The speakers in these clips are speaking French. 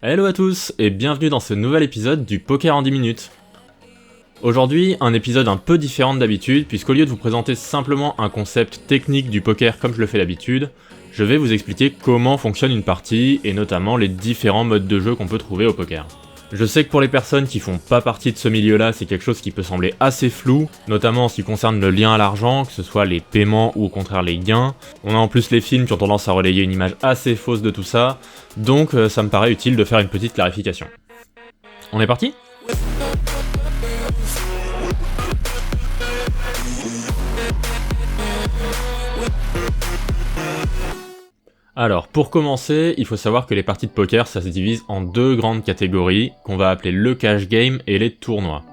Hello à tous et bienvenue dans ce nouvel épisode du Poker en 10 minutes. Aujourd'hui, un épisode un peu différent d'habitude puisqu'au lieu de vous présenter simplement un concept technique du poker comme je le fais d'habitude, je vais vous expliquer comment fonctionne une partie et notamment les différents modes de jeu qu'on peut trouver au poker. Je sais que pour les personnes qui font pas partie de ce milieu-là, c'est quelque chose qui peut sembler assez flou, notamment en ce qui concerne le lien à l'argent, que ce soit les paiements ou au contraire les gains. On a en plus les films qui ont tendance à relayer une image assez fausse de tout ça, donc ça me paraît utile de faire une petite clarification. On est parti ? Alors, pour commencer, il faut savoir que les parties de poker, ça se divise en deux grandes catégories, qu'on va appeler le cash game et les tournois.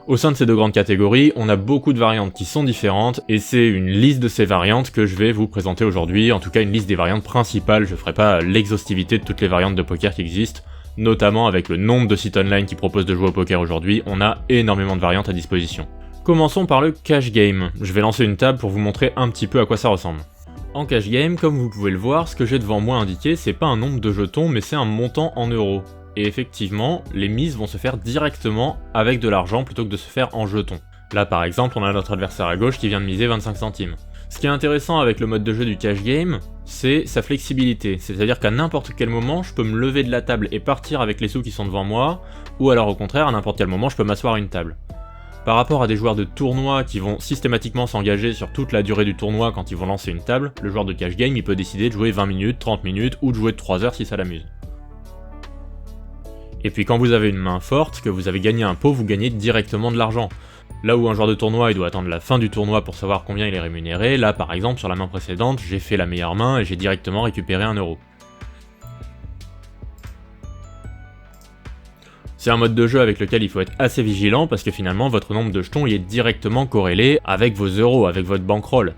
Au sein de ces deux grandes catégories, on a beaucoup de variantes qui sont différentes, et c'est une liste de ces variantes que je vais vous présenter aujourd'hui, en tout cas une liste des variantes principales, je ferai pas l'exhaustivité de toutes les variantes de poker qui existent, notamment avec le nombre de sites online qui proposent de jouer au poker aujourd'hui, on a énormément de variantes à disposition. Commençons par le cash game, je vais lancer une table pour vous montrer un petit peu à quoi ça ressemble. En cash game, comme vous pouvez le voir, ce que j'ai devant moi indiqué, c'est pas un nombre de jetons, mais c'est un montant en euros. Et effectivement, les mises vont se faire directement avec de l'argent plutôt que de se faire en jetons. Là par exemple, on a notre adversaire à gauche qui vient de miser 25 centimes. Ce qui est intéressant avec le mode de jeu du cash game, c'est sa flexibilité, c'est-à-dire qu'à n'importe quel moment, je peux me lever de la table et partir avec les sous qui sont devant moi, ou alors au contraire, à n'importe quel moment, je peux m'asseoir à une table. Par rapport à des joueurs de tournoi qui vont systématiquement s'engager sur toute la durée du tournoi quand ils vont lancer une table, le joueur de cash game il peut décider de jouer 20 minutes, 30 minutes ou de jouer de 3 heures si ça l'amuse. Et puis quand vous avez une main forte, que vous avez gagné un pot, vous gagnez directement de l'argent. Là où un joueur de tournoi il doit attendre la fin du tournoi pour savoir combien il est rémunéré, là par exemple sur la main précédente j'ai fait la meilleure main et j'ai directement récupéré 1 euro. C'est un mode de jeu avec lequel il faut être assez vigilant parce que finalement votre nombre de jetons il est directement corrélé avec vos euros, avec votre bankroll.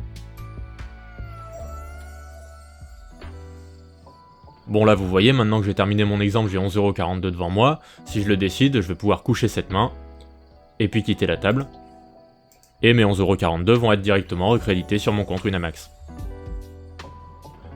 Bon là vous voyez, maintenant que j'ai terminé mon exemple, j'ai 11,42€ devant moi, si je le décide, je vais pouvoir coucher cette main, et puis quitter la table, et mes 11,42€ vont être directement recrédités sur mon compte Winamax.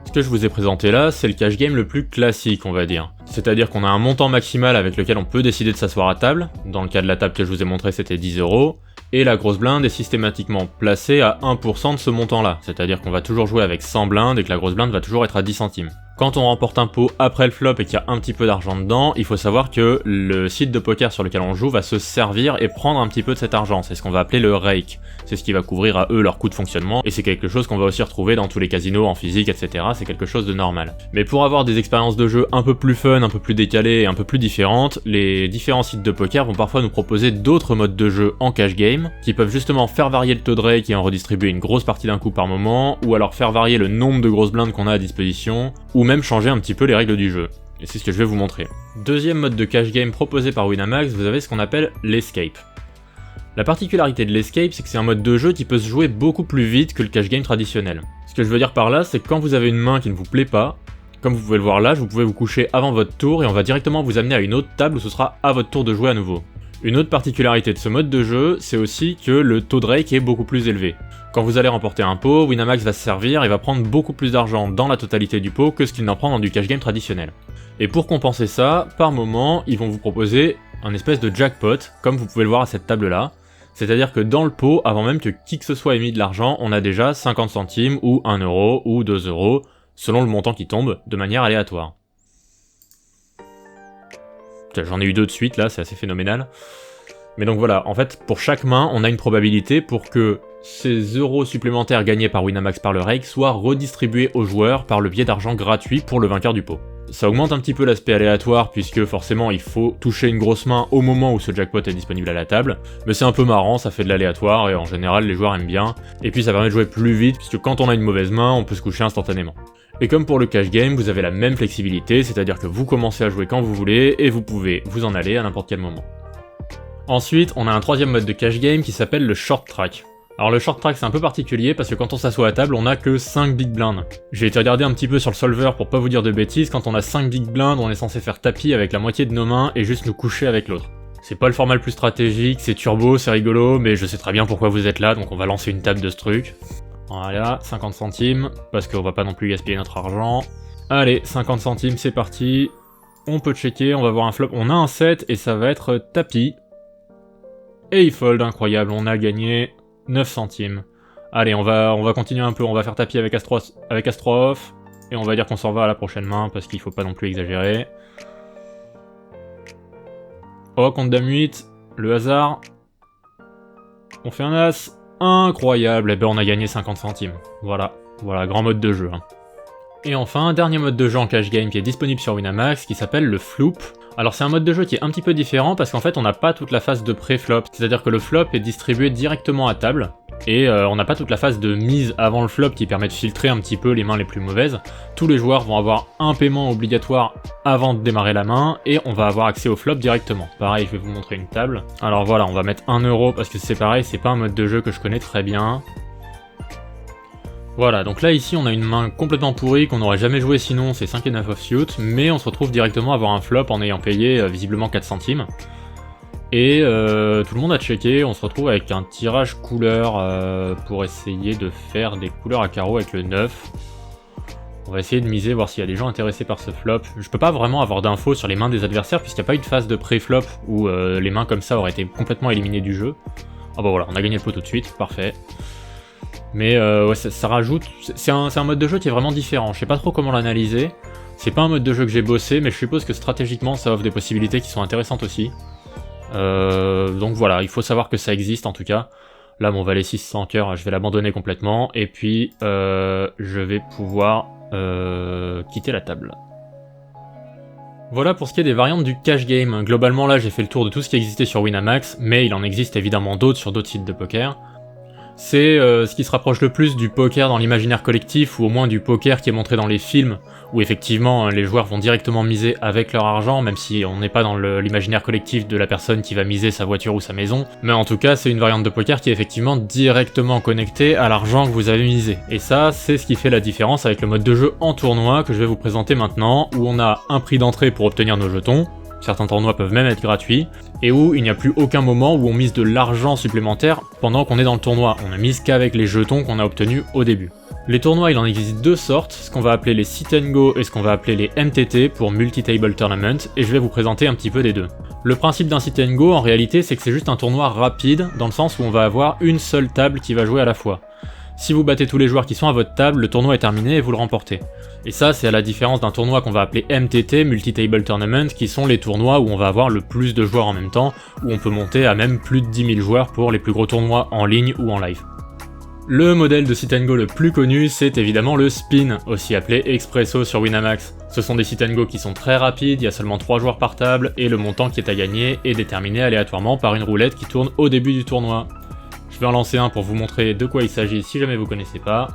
Ce que je vous ai présenté là, c'est le cash game le plus classique on va dire. C'est-à-dire qu'on a un montant maximal avec lequel on peut décider de s'asseoir à table, dans le cas de la table que je vous ai montré c'était 10€, et la grosse blinde est systématiquement placée à 1% de ce montant-là, c'est-à-dire qu'on va toujours jouer avec 100 blindes et que la grosse blinde va toujours être à 10 centimes. Quand on remporte un pot après le flop et qu'il y a un petit peu d'argent dedans, il faut savoir que le site de poker sur lequel on joue va se servir et prendre un petit peu de cet argent, c'est ce qu'on va appeler le rake. C'est ce qui va couvrir à eux leur coût de fonctionnement, et c'est quelque chose qu'on va aussi retrouver dans tous les casinos en physique, etc. C'est quelque chose de normal. Mais pour avoir des expériences de jeu un peu plus fun, un peu plus décalées et un peu plus différentes, les différents sites de poker vont parfois nous proposer d'autres modes de jeu en cash game, qui peuvent justement faire varier le taux de rake et en redistribuer une grosse partie d'un coup par moment, ou alors faire varier le nombre de grosses blindes qu'on a à disposition, ou même changer un petit peu les règles du jeu. Et c'est ce que je vais vous montrer. Deuxième mode de cash game proposé par Winamax, vous avez ce qu'on appelle l'escape. La particularité de l'escape, c'est que c'est un mode de jeu qui peut se jouer beaucoup plus vite que le cash game traditionnel. Ce que je veux dire par là, c'est que quand vous avez une main qui ne vous plaît pas, comme vous pouvez le voir là, vous pouvez vous coucher avant votre tour et on va directement vous amener à une autre table où ce sera à votre tour de jouer à nouveau. Une autre particularité de ce mode de jeu, c'est aussi que le taux de rake est beaucoup plus élevé. Quand vous allez remporter un pot, Winamax va se servir et va prendre beaucoup plus d'argent dans la totalité du pot que ce qu'il n'en prend dans du cash game traditionnel. Et pour compenser ça, par moment, ils vont vous proposer un espèce de jackpot, comme vous pouvez le voir à cette table là. C'est-à-dire que dans le pot, avant même que qui que ce soit ait mis de l'argent, on a déjà 50 centimes ou 1 euro ou 2 euros, selon le montant qui tombe, de manière aléatoire. J'en ai eu 2 de suite là, c'est assez phénoménal. Mais donc voilà, en fait, pour chaque main, on a une probabilité pour que ces euros supplémentaires gagnés par Winamax par le rake soient redistribués aux joueurs par le biais d'argent gratuit pour le vainqueur du pot. Ça augmente un petit peu l'aspect aléatoire puisque forcément il faut toucher une grosse main au moment où ce jackpot est disponible à la table, mais c'est un peu marrant, ça fait de l'aléatoire et en général les joueurs aiment bien, et puis ça permet de jouer plus vite puisque quand on a une mauvaise main, on peut se coucher instantanément. Et comme pour le cash game, vous avez la même flexibilité, c'est-à-dire que vous commencez à jouer quand vous voulez et vous pouvez vous en aller à n'importe quel moment. Ensuite, on a un troisième mode de cash game qui s'appelle le short track. Alors le short track c'est un peu particulier parce que quand on s'assoit à table on a que 5 big blinds. J'ai été regarder un petit peu sur le solver pour pas vous dire de bêtises, quand on a 5 big blinds on est censé faire tapis avec la moitié de nos mains et juste nous coucher avec l'autre. C'est pas le format le plus stratégique, c'est turbo, c'est rigolo, mais je sais très bien pourquoi vous êtes là donc on va lancer une table de ce truc. Voilà, 50 centimes, parce qu'on va pas non plus gaspiller notre argent. Allez, 50 centimes c'est parti. On peut checker, on va voir un flop. On a un 7 et ça va être tapis. Et il fold, incroyable, on a gagné 9 centimes. Allez, on va continuer un peu, on va faire tapis avec As-3 off. Et on va dire qu'on s'en va à la prochaine main, parce qu'il faut pas non plus exagérer. Oh, contre Dame 8, le hasard. On fait un As, incroyable, et ben on a gagné 50 centimes. Voilà, grand mode de jeu. Hein. Et enfin, dernier mode de jeu en cash game qui est disponible sur Winamax, qui s'appelle le Floop. Alors c'est un mode de jeu qui est un petit peu différent, parce qu'en fait on n'a pas toute la phase de pré-flop. C'est-à-dire que le flop est distribué directement à table. Et on n'a pas toute la phase de mise avant le flop qui permet de filtrer un petit peu les mains les plus mauvaises. Tous les joueurs vont avoir un paiement obligatoire avant de démarrer la main, et on va avoir accès au flop directement. Pareil, je vais vous montrer une table. Alors voilà, on va mettre 1 euro parce que c'est pareil, c'est pas un mode de jeu que je connais très bien. Voilà, donc là ici on a une main complètement pourrie qu'on n'aurait jamais joué sinon, c'est 5 et 9 offsuit, mais on se retrouve directement à avoir un flop en ayant payé visiblement 4 centimes. Et tout le monde a checké, on se retrouve avec un tirage couleur pour essayer de faire des couleurs à carreaux avec le 9. On va essayer de miser, voir s'il y a des gens intéressés par ce flop. Je peux pas vraiment avoir d'infos sur les mains des adversaires puisqu'il n'y a pas eu de phase de pré-flop où les mains comme ça auraient été complètement éliminées du jeu. Ah bah voilà, on a gagné le pot tout de suite, parfait. Mais ouais, ça rajoute... C'est un mode de jeu qui est vraiment différent, je sais pas trop comment l'analyser. C'est pas un mode de jeu que j'ai bossé, mais je suppose que stratégiquement ça offre des possibilités qui sont intéressantes aussi. Donc voilà, il faut savoir que ça existe en tout cas. Là mon valet 6 sans cœur, je vais l'abandonner complètement, et puis je vais pouvoir quitter la table. Voilà pour ce qui est des variantes du cash game. Globalement là j'ai fait le tour de tout ce qui existait sur Winamax, mais il en existe évidemment d'autres sur d'autres sites de poker. C'est ce qui se rapproche le plus du poker dans l'imaginaire collectif, ou au moins du poker qui est montré dans les films, où effectivement les joueurs vont directement miser avec leur argent, même si on n'est pas dans l'imaginaire collectif de la personne qui va miser sa voiture ou sa maison, mais en tout cas c'est une variante de poker qui est effectivement directement connectée à l'argent que vous avez misé. Et ça, c'est ce qui fait la différence avec le mode de jeu en tournoi que je vais vous présenter maintenant, où on a un prix d'entrée pour obtenir nos jetons, certains tournois peuvent même être gratuits, et où il n'y a plus aucun moment où on mise de l'argent supplémentaire pendant qu'on est dans le tournoi, on ne mise qu'avec les jetons qu'on a obtenus au début. Les tournois, il en existe deux sortes, ce qu'on va appeler les sit and go et ce qu'on va appeler les MTT pour Multi-Table Tournament, et je vais vous présenter un petit peu des deux. Le principe d'un sit and go en réalité c'est que c'est juste un tournoi rapide, dans le sens où on va avoir une seule table qui va jouer à la fois. Si vous battez tous les joueurs qui sont à votre table, le tournoi est terminé et vous le remportez. Et ça, c'est à la différence d'un tournoi qu'on va appeler MTT, Multi-Table Tournament, qui sont les tournois où on va avoir le plus de joueurs en même temps, où on peut monter à même plus de 10 000 joueurs pour les plus gros tournois en ligne ou en live. Le modèle de sit and go le plus connu, c'est évidemment le spin, aussi appelé Expresso sur Winamax. Ce sont des sit and go qui sont très rapides, il y a seulement 3 joueurs par table, et le montant qui est à gagner est déterminé aléatoirement par une roulette qui tourne au début du tournoi. Je vais en lancer un pour vous montrer de quoi il s'agit si jamais vous connaissez pas.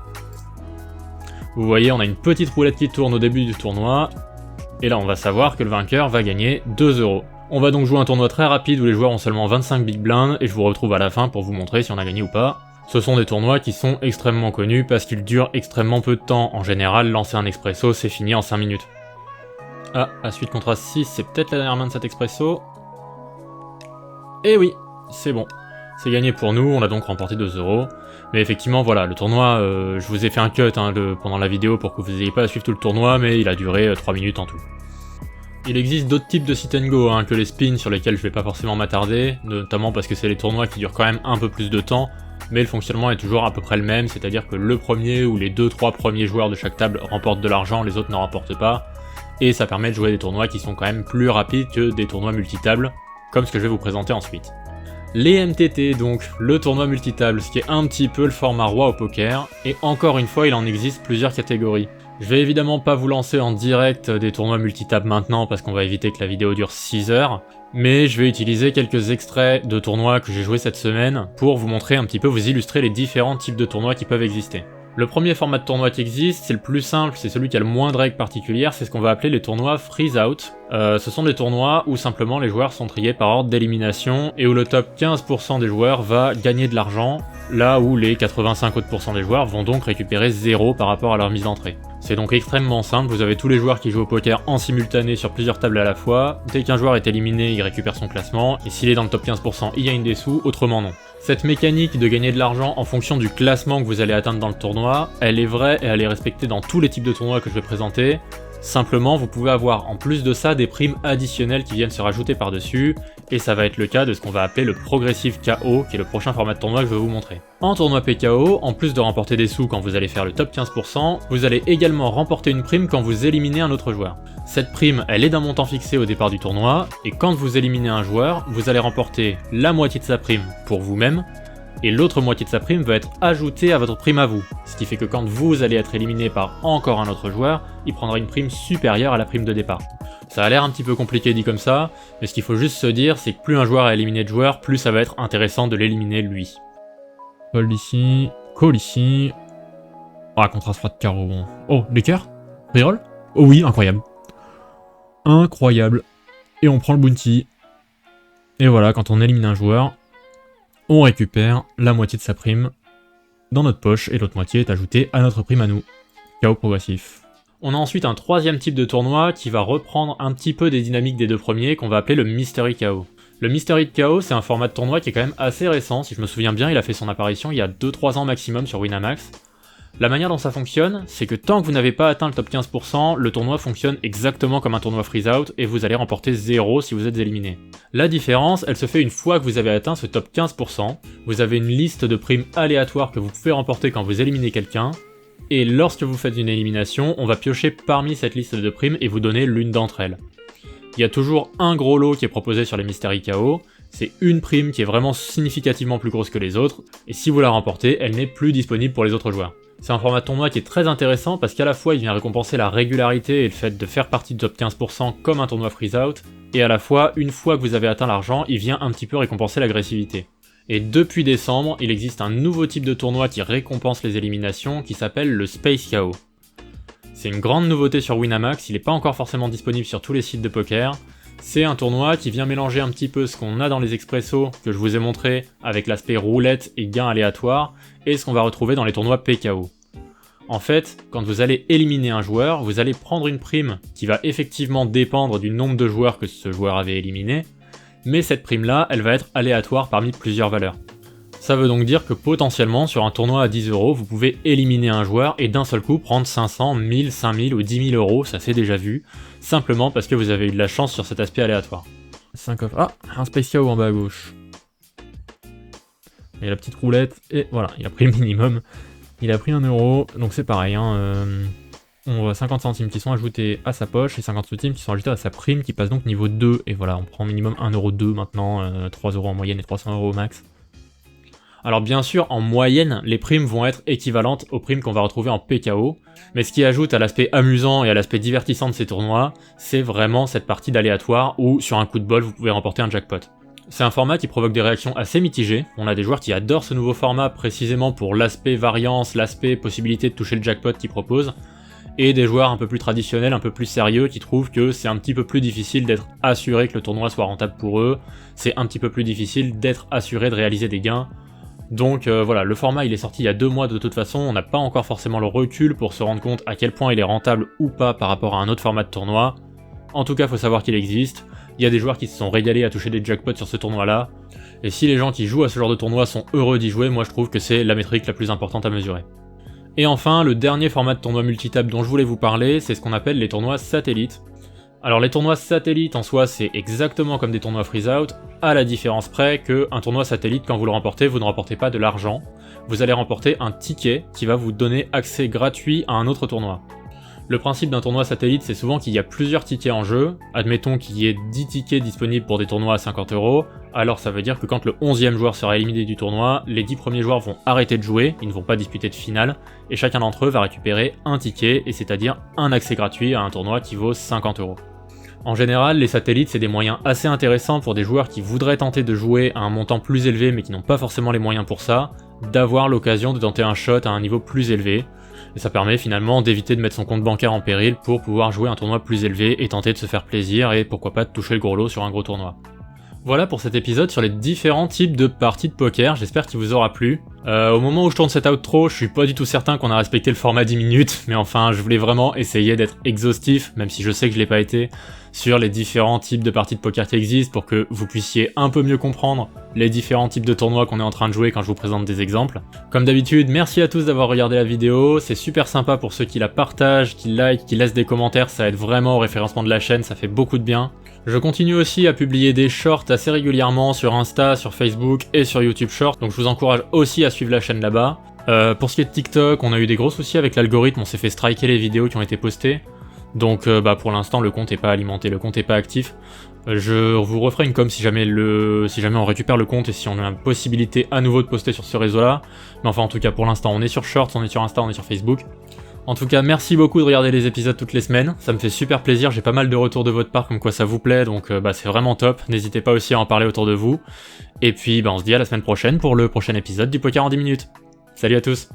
Vous voyez, on a une petite roulette qui tourne au début du tournoi, et là on va savoir que le vainqueur va gagner 2 euros. On va donc jouer un tournoi très rapide où les joueurs ont seulement 25 big blinds, et je vous retrouve à la fin pour vous montrer si on a gagné ou pas. Ce sont des tournois qui sont extrêmement connus parce qu'ils durent extrêmement peu de temps. En général, lancer un expresso, c'est fini en 5 minutes. Ah, As-8 contre As-6, c'est peut-être la dernière main de cet expresso. Et oui, c'est bon. C'est gagné pour nous, on a donc remporté 2 euros. Mais effectivement, voilà, le tournoi, je vous ai fait un cut pendant la vidéo pour que vous n'ayez pas à suivre tout le tournoi, mais il a duré 3 minutes en tout. Il existe d'autres types de sit and go que les spins sur lesquels je vais pas forcément m'attarder, notamment parce que c'est les tournois qui durent quand même un peu plus de temps, mais le fonctionnement est toujours à peu près le même, c'est-à-dire que le premier ou les 2-3 premiers joueurs de chaque table remportent de l'argent, les autres n'en rapportent pas, et ça permet de jouer des tournois qui sont quand même plus rapides que des tournois multitables, comme ce que je vais vous présenter ensuite. Les MTT donc, le tournoi multitable, ce qui est un petit peu le format roi au poker, et encore une fois il en existe plusieurs catégories. Je vais évidemment pas vous lancer en direct des tournois multitables maintenant parce qu'on va éviter que la vidéo dure 6 heures, mais je vais utiliser quelques extraits de tournois que j'ai joués cette semaine pour vous montrer un petit peu, vous illustrer les différents types de tournois qui peuvent exister. Le premier format de tournoi qui existe, c'est le plus simple, c'est celui qui a le moins de règles particulières, c'est ce qu'on va appeler les tournois freeze out. Ce sont des tournois où simplement les joueurs sont triés par ordre d'élimination et où le top 15% des joueurs va gagner de l'argent, là où les 85 autres % des joueurs vont donc récupérer 0 par rapport à leur mise d'entrée. C'est donc extrêmement simple, vous avez tous les joueurs qui jouent au poker en simultané sur plusieurs tables à la fois, dès qu'un joueur est éliminé, il récupère son classement, et s'il est dans le top 15%, il gagne des sous, autrement non. Cette mécanique de gagner de l'argent en fonction du classement que vous allez atteindre dans le tournoi, elle est vraie et elle est respectée dans tous les types de tournois que je vais présenter. Simplement, vous pouvez avoir en plus de ça des primes additionnelles qui viennent se rajouter par-dessus, et ça va être le cas de ce qu'on va appeler le Progressive KO, qui est le prochain format de tournoi que je vais vous montrer. En tournoi PKO, en plus de remporter des sous quand vous allez faire le top 15%, vous allez également remporter une prime quand vous éliminez un autre joueur. Cette prime, elle est d'un montant fixé au départ du tournoi, et quand vous éliminez un joueur, vous allez remporter la moitié de sa prime pour vous-même, et l'autre moitié de sa prime va être ajoutée à votre prime à vous. Ce qui fait que quand vous allez être éliminé par encore un autre joueur, il prendra une prime supérieure à la prime de départ. Ça a l'air un petit peu compliqué dit comme ça, mais ce qu'il faut juste se dire, c'est que plus un joueur a éliminé de joueurs, plus ça va être intéressant de l'éliminer lui. Fold ici, call ici... Ah, contre As-Roi de carreau, bon. Oh, l'équerre? Reroll? Oh oui, incroyable. Incroyable. Et on prend le bounty. Et voilà, quand on élimine un joueur, on récupère la moitié de sa prime dans notre poche et l'autre moitié est ajoutée à notre prime à nous. KO progressif. On a ensuite un troisième type de tournoi qui va reprendre un petit peu des dynamiques des deux premiers qu'on va appeler le Mystery KO. Le Mystery KO, c'est un format de tournoi qui est quand même assez récent, si je me souviens bien, il a fait son apparition il y a 2-3 ans maximum sur Winamax. La manière dont ça fonctionne, c'est que tant que vous n'avez pas atteint le top 15%, le tournoi fonctionne exactement comme un tournoi freeze-out et vous allez remporter 0 si vous êtes éliminé. La différence, elle se fait une fois que vous avez atteint ce top 15%, vous avez une liste de primes aléatoires que vous pouvez remporter quand vous éliminez quelqu'un, et lorsque vous faites une élimination, on va piocher parmi cette liste de primes et vous donner l'une d'entre elles. Il y a toujours un gros lot qui est proposé sur les Mystery KO, c'est une prime qui est vraiment significativement plus grosse que les autres, et si vous la remportez, elle n'est plus disponible pour les autres joueurs. C'est un format de tournoi qui est très intéressant parce qu'à la fois il vient récompenser la régularité et le fait de faire partie du top 15% comme un tournoi freeze-out, et à la fois, une fois que vous avez atteint l'argent, il vient un petit peu récompenser l'agressivité. Et depuis décembre, il existe un nouveau type de tournoi qui récompense les éliminations qui s'appelle le Space KO. C'est une grande nouveauté sur Winamax, il n'est pas encore forcément disponible sur tous les sites de poker. C'est un tournoi qui vient mélanger un petit peu ce qu'on a dans les expressos que je vous ai montré avec l'aspect roulette et gain aléatoire, et ce qu'on va retrouver dans les tournois PKO. En fait, quand vous allez éliminer un joueur, vous allez prendre une prime qui va effectivement dépendre du nombre de joueurs que ce joueur avait éliminé, mais cette prime-là, elle va être aléatoire parmi plusieurs valeurs. Ça veut donc dire que potentiellement, sur un tournoi à 10€, vous pouvez éliminer un joueur et d'un seul coup prendre 500, 1000, 5000 ou 10 000€, ça s'est déjà vu, simplement parce que vous avez eu de la chance sur cet aspect aléatoire. 5 off. Ah, un Space KO en bas à gauche. Il y a la petite roulette, et voilà, il a pris le minimum. Il a pris 1€, donc c'est pareil, hein, on voit 50 centimes qui sont ajoutés à sa poche, et 50 centimes qui sont ajoutés à sa prime, qui passe donc niveau 2, et voilà, on prend minimum 1,2€ maintenant, 3€ en moyenne et 300€ au max. Alors bien sûr, en moyenne, les primes vont être équivalentes aux primes qu'on va retrouver en PKO, mais ce qui ajoute à l'aspect amusant et à l'aspect divertissant de ces tournois, c'est vraiment cette partie d'aléatoire où, sur un coup de bol, vous pouvez remporter un jackpot. C'est un format qui provoque des réactions assez mitigées, on a des joueurs qui adorent ce nouveau format précisément pour l'aspect variance, l'aspect possibilité de toucher le jackpot qu'il propose, et des joueurs un peu plus traditionnels, un peu plus sérieux qui trouvent que c'est un petit peu plus difficile d'être assuré que le tournoi soit rentable pour eux, c'est un petit peu plus difficile d'être assuré de réaliser des gains. Donc voilà, le format il est sorti il y a 2 mois de toute façon, on n'a pas encore forcément le recul pour se rendre compte à quel point il est rentable ou pas par rapport à un autre format de tournoi. En tout cas, faut savoir qu'il existe, il y a des joueurs qui se sont régalés à toucher des jackpots sur ce tournoi-là, et si les gens qui jouent à ce genre de tournoi sont heureux d'y jouer, moi je trouve que c'est la métrique la plus importante à mesurer. Et enfin, le dernier format de tournoi multitable dont je voulais vous parler, c'est ce qu'on appelle les tournois satellites. Alors les tournois satellites en soi, c'est exactement comme des tournois freeze-out, à la différence près que un tournoi satellite, quand vous le remportez, vous ne remportez pas de l'argent, vous allez remporter un ticket qui va vous donner accès gratuit à un autre tournoi. Le principe d'un tournoi satellite, c'est souvent qu'il y a plusieurs tickets en jeu, admettons qu'il y ait 10 tickets disponibles pour des tournois à 50€, alors ça veut dire que quand le 11e joueur sera éliminé du tournoi, les 10 premiers joueurs vont arrêter de jouer, ils ne vont pas disputer de finale, et chacun d'entre eux va récupérer un ticket, et c'est-à-dire un accès gratuit à un tournoi qui vaut 50€. En général, les satellites c'est des moyens assez intéressants pour des joueurs qui voudraient tenter de jouer à un montant plus élevé mais qui n'ont pas forcément les moyens pour ça, d'avoir l'occasion de tenter un shot à un niveau plus élevé, et ça permet finalement d'éviter de mettre son compte bancaire en péril pour pouvoir jouer un tournoi plus élevé et tenter de se faire plaisir et pourquoi pas de toucher le gros lot sur un gros tournoi. Voilà pour cet épisode sur les différents types de parties de poker, j'espère qu'il vous aura plu. Au moment où je tourne cet outro, je suis pas du tout certain qu'on a respecté le format 10 minutes, mais enfin je voulais vraiment essayer d'être exhaustif, même si je sais que je l'ai pas été, sur les différents types de parties de poker qui existent pour que vous puissiez un peu mieux comprendre les différents types de tournois qu'on est en train de jouer quand je vous présente des exemples. Comme d'habitude, merci à tous d'avoir regardé la vidéo, c'est super sympa pour ceux qui la partagent, qui like, qui laissent des commentaires, ça aide vraiment au référencement de la chaîne, ça fait beaucoup de bien. Je continue aussi à publier des shorts assez régulièrement sur Insta, sur Facebook et sur YouTube Shorts, donc je vous encourage aussi à suivre la chaîne là-bas. Pour ce qui est de TikTok, on a eu des gros soucis avec l'algorithme, on s'est fait striker les vidéos qui ont été postées. Donc pour l'instant le compte est pas alimenté, le compte est pas actif. Je vous referai une com si jamais on récupère le compte et si on a la possibilité à nouveau de poster sur ce réseau-là. Mais enfin en tout cas pour l'instant on est sur Shorts, on est sur Insta, on est sur Facebook. En tout cas, merci beaucoup de regarder les épisodes toutes les semaines, ça me fait super plaisir, j'ai pas mal de retours de votre part comme quoi ça vous plaît, donc c'est vraiment top, n'hésitez pas aussi à en parler autour de vous. Et puis on se dit à la semaine prochaine pour le prochain épisode du Poker en 10 minutes. Salut à tous!